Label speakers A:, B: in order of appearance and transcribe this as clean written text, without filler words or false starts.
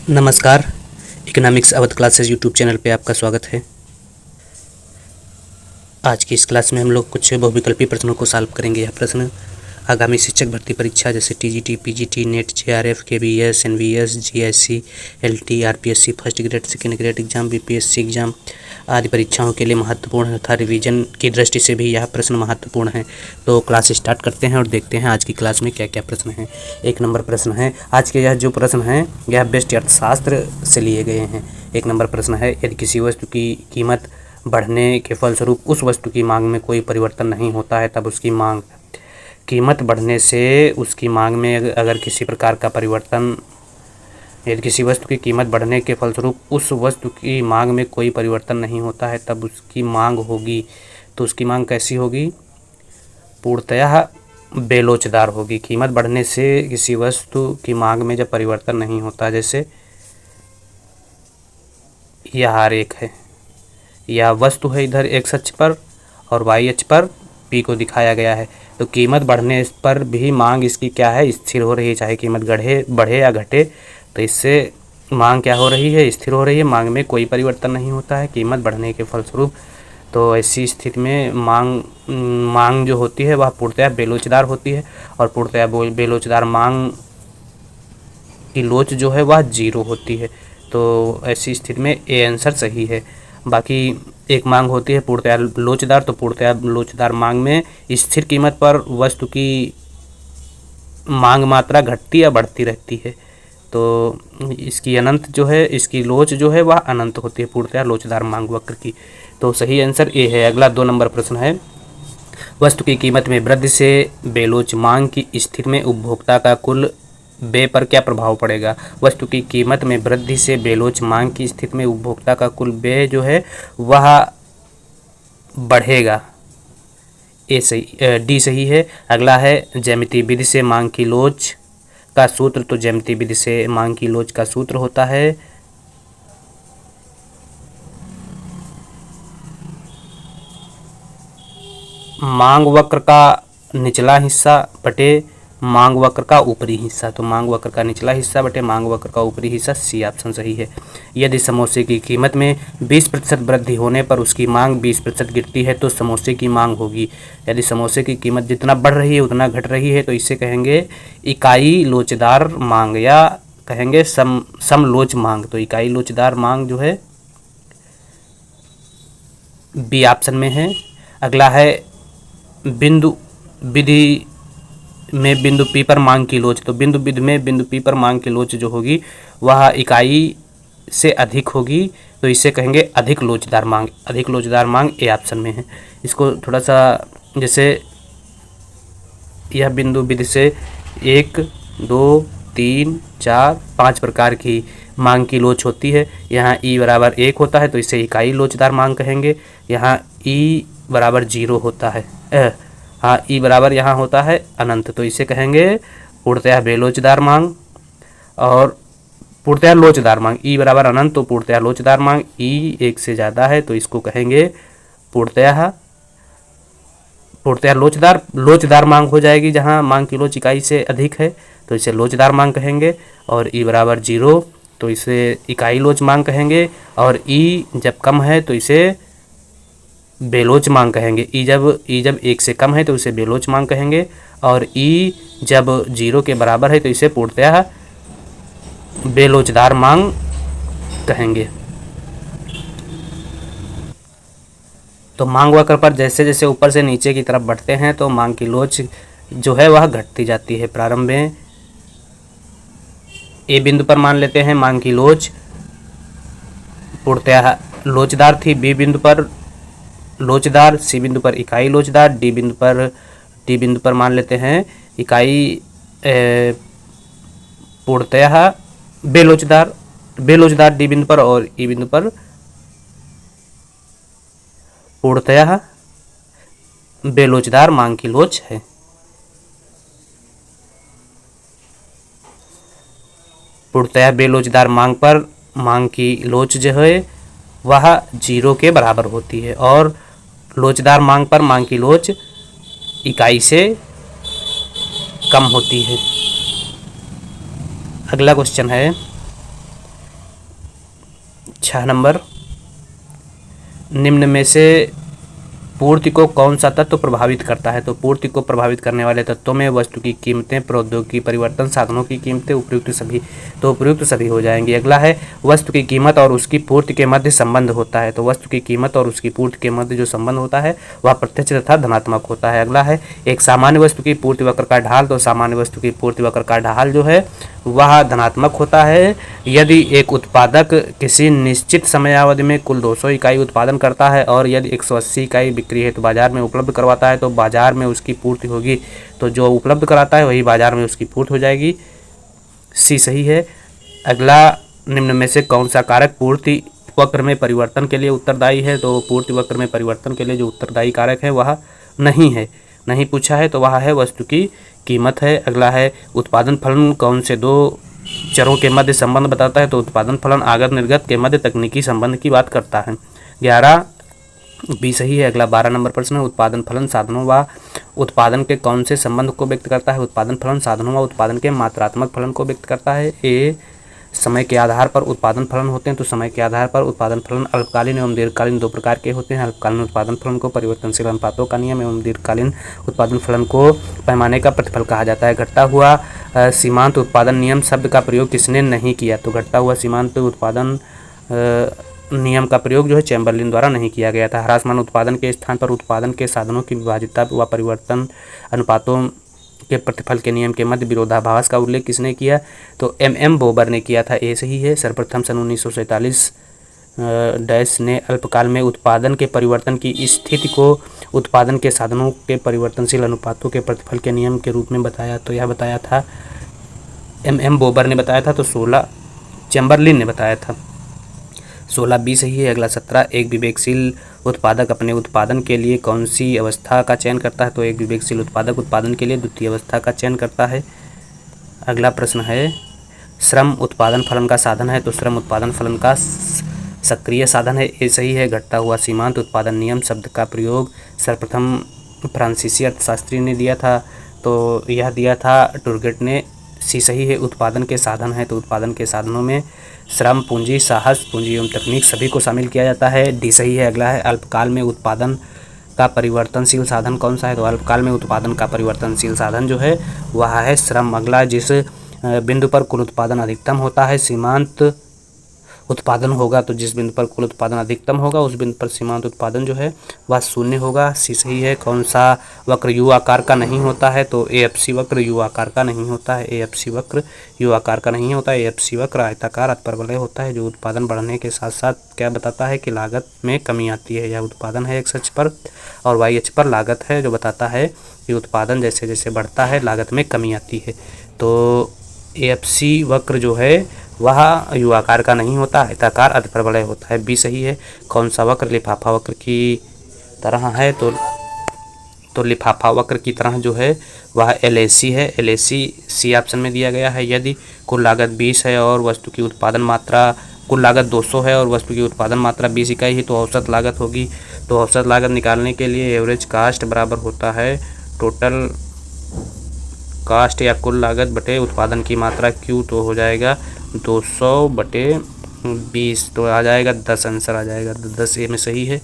A: नमस्कार। Economics Awadh classes YouTube channel पे आपका स्वागत है। आज की इस क्लास में हम लोग कुछ बहुविकल्पी प्रश्नों को सॉल्व करेंगे। यह प्रश्न आगामी शिक्षक भर्ती परीक्षा जैसे TGT, PGT, NET, JRF, KBS, NVS, GSC, LT, RPSC, first grade, second grade exam, BPSC exam आदि परीक्षाओं के लिए महत्वपूर्ण है तथा रिवीजन की दृष्टि से भी यह प्रश्न महत्वपूर्ण है। तो क्लास स्टार्ट करते हैं और देखते हैं आज की क्लास में क्या क्या प्रश्न हैं। 1 नंबर प्रश्न है, आज के यह जो प्रश्न हैं यह बेस्ट अर्थशास्त्र से लिए गए हैं। 1 नंबर प्रश्न है, यदि किसी वस्तु की कीमत बढ़ने के फलस्वरूप उस वस्तु की मांग में कोई परिवर्तन नहीं होता है तब उसकी मांग, कीमत बढ़ने से उसकी मांग में अगर किसी प्रकार का परिवर्तन, यदि किसी वस्तु की कीमत बढ़ने के फलस्वरूप उस वस्तु की मांग में कोई परिवर्तन नहीं होता है तब उसकी मांग होगी। तो उसकी मांग कैसी होगी? पूर्णतः बेलोचदार होगी। कीमत बढ़ने से किसी वस्तु की मांग में जब परिवर्तन नहीं होता, जैसे यह आरेख है, यह वस्तु है इधर एक्स अक्ष पर और वाई अक्ष पर पी को दिखाया गया है। तो कीमत बढ़ने पर भी मांग इसकी क्या है? स्थिर हो रही है। चाहे कीमत बढ़े या घटे, तो इससे मांग क्या हो रही है? स्थिर हो रही है। मांग में कोई परिवर्तन नहीं होता है कीमत बढ़ने के फलस्वरूप। तो ऐसी स्थिति में मांग जो होती है वह पूर्णतः बेलोचदार होती है और पूर्णतः बेलोचदार मांग की लोच जो है वह जीरो होती है। तो ऐसी स्थिति में ए आंसर सही है। बाकी एक मांग होती है पूर्णतः लोचदार, तो पूर्णतः लोचदार मांग में स्थिर कीमत पर वस्तु की मांग मात्रा घटती या बढ़ती रहती है। तो इसकी अनंत जो है, इसकी लोच जो है वह अनंत होती है पूर्णतः लोचदार मांग वक्र की। तो सही आंसर ए है। अगला 2 नंबर प्रश्न है, वस्तु की कीमत में वृद्धि से बेलोच मांग की स्थिति में उपभोक्ता का कुल व्यय पर क्या प्रभाव पड़ेगा? वस्तु की कीमत में वृद्धि से बेलोच मांग की स्थिति में उपभोक्ता का कुल व्यय जो है वह बढ़ेगा। डी सही है। अगला है, ज्यामितीय विधि से मांग की लोच का सूत्र। तो ज्यामितीय विधि से मांग की लोच का सूत्र होता है मांग वक्र का निचला हिस्सा बटे मांग वक्र का ऊपरी हिस्सा। तो मांग वक्र का निचला हिस्सा बटे मांग वक्र का ऊपरी हिस्सा, सी ऑप्शन सही है। यदि समोसे की कीमत में 20% वृद्धि होने पर उसकी मांग 20% गिरती है तो समोसे की मांग होगी। यदि समोसे की कीमत जितना बढ़ रही है उतना घट रही है तो इसे कहेंगे इकाई लोचदार मांग या कहेंगे समलोच मांग। तो इकाई लोचदार मांग जो है बी ऑप्शन में है। अगला है, बिंदु विधि में बिंदु पी पर मांग की लोच। तो बिंदु विधि में बिंदु पी पर मांग की लोच जो होगी वह इकाई से अधिक होगी, तो इसे कहेंगे अधिक लोचदार मांग। अधिक लोचदार मांग ए ऑप्शन में है। इसको थोड़ा सा, जैसे यह बिंदु विधि से 1, 2, 3, 4, 5 प्रकार की मांग की लोच होती है। यहाँ ई बराबर 1 होता है तो इसे इकाई लोचदार मांग कहेंगे। यहाँ ई बराबर 0 होता है, हाँ ई बराबर यहाँ होता है अनंत, तो इसे कहेंगे पूर्णतः बेलोचदार मांग। और पूर्णतः लोचदार मांग, ई बराबर अनंत तो पूर्णतः लोचदार मांग, ई 1 से ज़्यादा है तो इसको कहेंगे पूर्णतः लोचदार मांग हो जाएगी। जहाँ मांग की लोच इकाई से अधिक है तो इसे लोचदार मांग कहेंगे। और ई बराबर 0 तो इसे इकाई लोच मांग कहेंगे। और ई जब कम है तो इसे बेलोच मांग कहेंगे। ई जब 1 से कम है तो इसे बेलोच मांग कहेंगे। और ई जब 0 के बराबर है तो इसे पूर्णतः बेलोचदार मांग कहेंगे। तो मांग वक्र पर जैसे जैसे ऊपर से नीचे की तरफ बढ़ते हैं तो मांग की लोच जो है वह घटती जाती है। प्रारंभ में ए बिंदु पर मान लेते हैं मांग की लोच पूर्णतः लोचदार थी, बी बिंदु पर लोचदार, सी बिंदु पर इकाई लोचदार, डी बिंदु पर मान लेते हैं इकाई पूर्णतः बेलोचदार डी बिंदु पर, और ई बिंदु पर पूर्णतः बेलोचदार मांग की लोच है। पूर्णतः बेलोचदार मांग पर मांग की लोच जो है वह 0 के बराबर होती है और लोचदार मांग पर मांग की लोच इकाई से कम होती है। अगला क्वेश्चन है, 6 नंबर, निम्न में से पूर्ति को कौन सा तत्व प्रभावित करता है? तो पूर्ति को प्रभावित करने वाले तत्वों में वस्तु की कीमतें, प्रौद्योगिकी परिवर्तन, साधनों की कीमतें, उपयुक्त सभी। तो उपयुक्त सभी हो जाएंगे। अगला है वस्तु की कीमत और उसकी पूर्ति के मध्य संबंध होता है। तो वस्तु की कीमत और उसकी पूर्ति के मध्य जो संबंध होता है वह प्रत्यक्ष तथा धनात्मक होता है। अगला है एक सामान्य वस्तु की पूर्ति वक्र का ढाल। तो सामान्य वस्तु की पूर्ति वक्र का ढाल जो है वह धनात्मक होता है यदि एक उत्पादक किसी निश्चित समयावधि में कुल 200 इकाई उत्पादन करता है और यदि 180 इकाई बिक्री है तो बाजार में उपलब्ध करवाता है तो बाजार में उसकी पूर्ति होगी। तो जो उपलब्ध कराता है वही बाजार में उसकी पूर्ति हो जाएगी। सी सही है। अगला, निम्न में से कौन सा कारक पूर्ति वक्र में परिवर्तन के लिए उत्तरदायी है? तो पूर्ति वक्र में परिवर्तन के लिए जो उत्तरदायी कारक है वह नहीं पूछा है, तो वह है वस्तु की कीमत है। अगला है उत्पादन फलन कौन से दो चरों के मध्य संबंध बताता है? तो उत्पादन फलन आगत निर्गत के मध्य तकनीकी संबंध की बात करता है। 11 बी सही है। अगला 12 नंबर प्रश्न है उत्पादन फलन साधनों व उत्पादन के कौन से संबंध को व्यक्त करता है? उत्पादन फलन साधनों व उत्पादन के मात्रात्मक फलन को व्यक्त करता है। ए, समय के आधार पर उत्पादन फलन होते हैं। तो समय के आधार पर उत्पादन फलन अल्पकालीन एवं दीर्घकालीन दो प्रकार के होते हैं। अल्पकालीन उत्पादन फलन को परिवर्तनशील अनुपातों का नियम एवं दीर्घकालीन उत्पादन फलन को पैमाने का प्रतिफल कहा जाता है। घटता हुआ सीमांत उत्पादन नियम शब्द का प्रयोग किसने नहीं किया? तो घटता हुआ सीमांत उत्पादन नियम का प्रयोग जो है चैम्बरलिन द्वारा नहीं किया गया था। ह्रासमान उत्पादन के स्थान पर उत्पादन के साधनों की विभाज्यता व परिवर्तन अनुपातों के प्रतिफल के नियम के मध्य विरोधाभास का उल्लेख किसने किया? तो एम बोबर ने किया था। ए सही है। सर्वप्रथम सन 1947 डैश ने अल्पकाल में उत्पादन के परिवर्तन की स्थिति को उत्पादन के साधनों के परिवर्तनशील अनुपातों के प्रतिफल के नियम के रूप में बताया। तो यह बताया था एम बोबर ने बताया था। तो 16 चैम्बरलिन ने बताया था। 16 बी सही है। अगला 17 एक विवेकशील उत्पादक अपने उत्पादन के लिए कौन सी अवस्था का चयन करता है? तो एक विवेकशील उत्पादक उत्पादन के लिए द्वितीय अवस्था का चयन करता है। अगला प्रश्न है श्रम उत्पादन फलन का साधन है। तो श्रम उत्पादन फलन का सक्रिय साधन है। ये सही है। घटता हुआ सीमांत उत्पादन नियम शब्द का प्रयोग सर्वप्रथम फ्रांसीसी अर्थशास्त्री ने दिया था। तो यह दिया था टुरगेट ने। सी सही है। उत्पादन के साधन है। तो उत्पादन के साधनों में श्रम, पूंजी, साहस, पूंजी एवं तकनीक सभी को शामिल किया जाता है। डी सही है। अगला है अल्पकाल में उत्पादन का परिवर्तनशील साधन कौन सा है? तो अल्पकाल में उत्पादन का परिवर्तनशील साधन जो है वह है श्रम। अगला, जिस बिंदु पर कुल उत्पादन अधिकतम होता है सीमांत उत्पादन होगा। तो जिस बिंदु पर कुल उत्पादन अधिकतम होगा उस बिंदु पर सीमांत उत्पादन जो है वह शून्य होगा। सी सही है। कौन सा वक्र यू आकार का नहीं होता है? तो एएफसी वक्र यू आकार का नहीं होता है। एएफसी वक्र यू आकार का नहीं होता है। एएफसी वक्र आयताकार अतिपरवलय होता है जो उत्पादन बढ़ने के साथ साथ क्या बताता है कि लागत में कमी आती है। यह उत्पादन है एक्स अक्ष पर और वाई अक्ष पर लागत है जो बताता है कि उत्पादन जैसे जैसे बढ़ता है लागत में कमी आती है। तो एएफसी वक्र जो है वह यू आकार का नहीं होता, आयताकार अतिपरवलय होता है। बी सही है। कौन सा वक्र लिफाफा वक्र की तरह है? तो लिफाफा वक्र की तरह जो है वह एलएसी है। एलएसी सी ऑप्शन में दिया गया है। यदि कुल लागत 20 है और वस्तु की उत्पादन मात्रा कुल लागत 200 है और वस्तु की उत्पादन मात्रा 20 इकाई है तो औसत लागत होगी। तो औसत लागत निकालने के लिए एवरेज कास्ट बराबर होता है टोटल कास्ट या कुल लागत बटे उत्पादन की मात्रा क्यू। तो हो जाएगा 200 बटे 20 तो आ जाएगा 10 आंसर आ जाएगा। 10 ए में सही है।